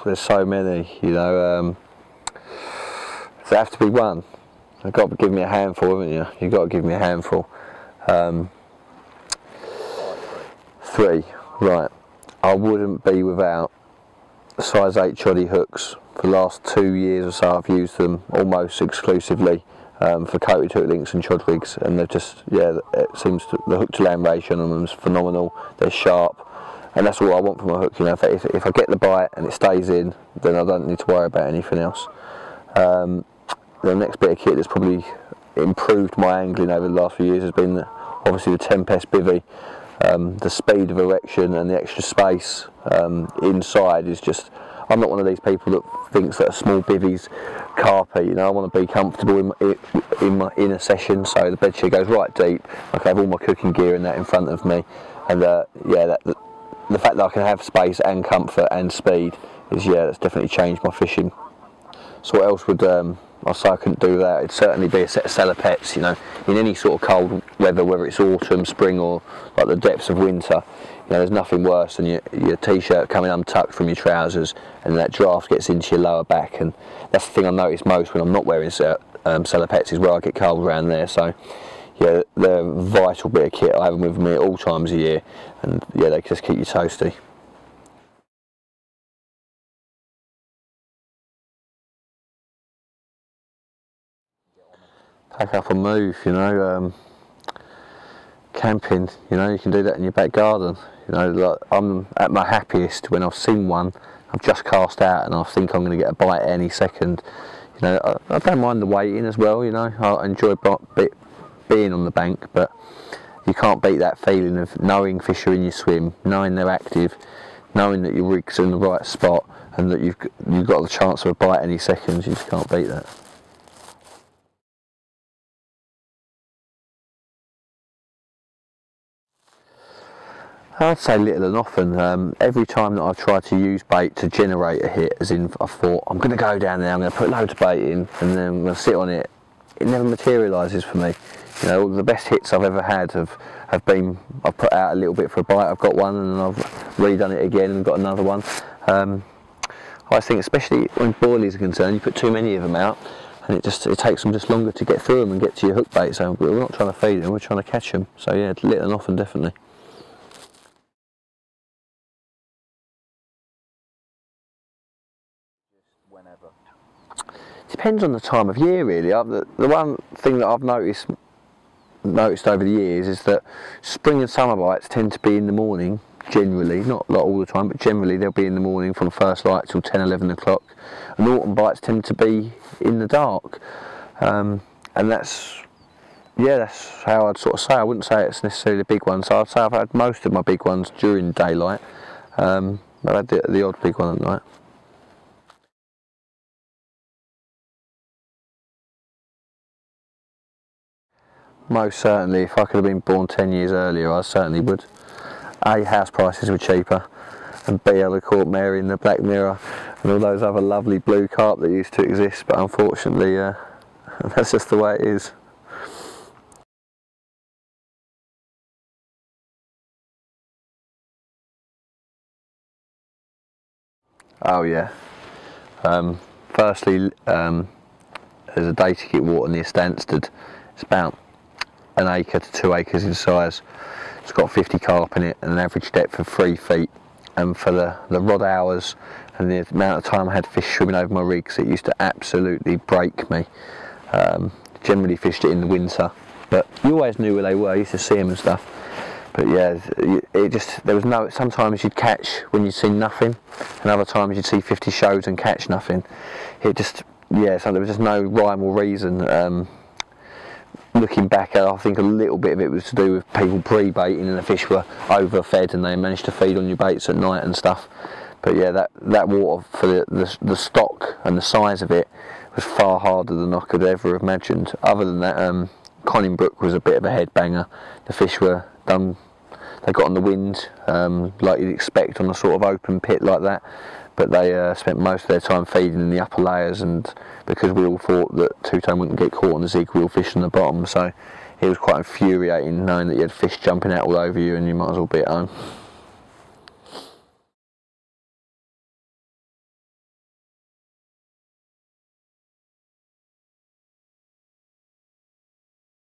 there's so many, you know. Does there have to be one? You've got to give me a handful, haven't you? You've got to give me a handful. 3, right. I wouldn't be without size 8 choddy hooks. For the last 2 years or so I've used them almost exclusively for coated hook links and chod rigs, and they've just, yeah, it seems to, the hook to land ratio on them is phenomenal. They're sharp, and that's all I want from a hook, you know. If I get the bite and it stays in, then I don't need to worry about anything else. The next bit of kit that's probably improved my angling over the last few years has been obviously the Tempest bivvy. The speed of erection and the extra space inside is just, I'm not one of these people that thinks that a small bivvy's carpet, you know. I want to be comfortable in a session, so the bedsheet goes right deep. I can have all my cooking gear and that in front of me, and yeah, the fact that I can have space and comfort and speed is, yeah, that's definitely changed my fishing. So what else would I say I couldn't do that? It'd certainly be a set of salopettes, you know, in any sort of cold weather, whether it's autumn, spring, or like the depths of winter. You know, there's nothing worse than your t-shirt coming untucked from your trousers, and that draft gets into your lower back, and that's the thing I notice most when I'm not wearing salopettes, is where I get cold around there. So yeah, they're a vital bit of kit. I have them with me at all times of year, and yeah, they just keep you toasty. Pack up and move, you know. Camping, you know, you can do that in your back garden. You know, like, I'm at my happiest when I've seen one I've just cast out and I think I'm going to get a bite any second. You know, I don't mind the waiting as well, you know. I enjoy being on the bank, but you can't beat that feeling of knowing fish are in your swim, knowing they're active, knowing that your rig's in the right spot, and that you've got the chance of a bite any second. You just can't beat that. I'd say little and often. Every time that I've tried to use bait to generate a hit, as in I've thought, I'm going to go down there, I'm going to put loads of bait in, and then I'm going to sit on it, it never materialises for me. You know, the best hits I've ever had have been, I've put out a little bit for a bite, I've got one, and then I've redone it again and got another one. I think especially when boilies are concerned, you put too many of them out, and it takes them just longer to get through them and get to your hook bait. So we're not trying to feed them, we're trying to catch them. So yeah, little and often, definitely. Whenever. Depends on the time of year, really. The one thing that I've noticed over the years is that spring and summer bites tend to be in the morning, generally, not all the time, but generally they'll be in the morning from first light till 10, 11 o'clock, and autumn bites tend to be in the dark, and that's how I'd sort of say. I wouldn't say it's necessarily a big one, so I'd say I've had most of my big ones during daylight. I've had the odd big one at night. Most certainly, if I could have been born 10 years earlier, I certainly would. A, house prices were cheaper, and B, I would have caught Mary in the Black Mirror and all those other lovely blue carp that used to exist, but unfortunately that's just the way it is. Oh yeah. Firstly, there's a day ticket water near Stansted. It's about 1 acre to 2 acres in size. It's got 50 carp in it and an average depth of 3 feet. And for the rod hours and the amount of time I had fish swimming over my rigs, it used to absolutely break me. Generally fished it in the winter, but you always knew where they were. You used to see them and stuff. But yeah, sometimes you'd catch when you'd see nothing, and other times you'd see 50 shows and catch nothing. So there was just no rhyme or reason. Looking back, I think a little bit of it was to do with people pre-baiting and the fish were overfed and they managed to feed on your baits at night and stuff. But yeah, that water, for the stock and the size of it, was far harder than I could ever have imagined. Other than that, Conningbrook was a bit of a headbanger. The fish were done, they got on the wind like you'd expect on a sort of open pit like that, but they spent most of their time feeding in the upper layers, and because we all thought that two-tone wouldn't get caught on the zig, we all fished on the bottom, so it was quite infuriating knowing that you had fish jumping out all over you and you might as well be at home.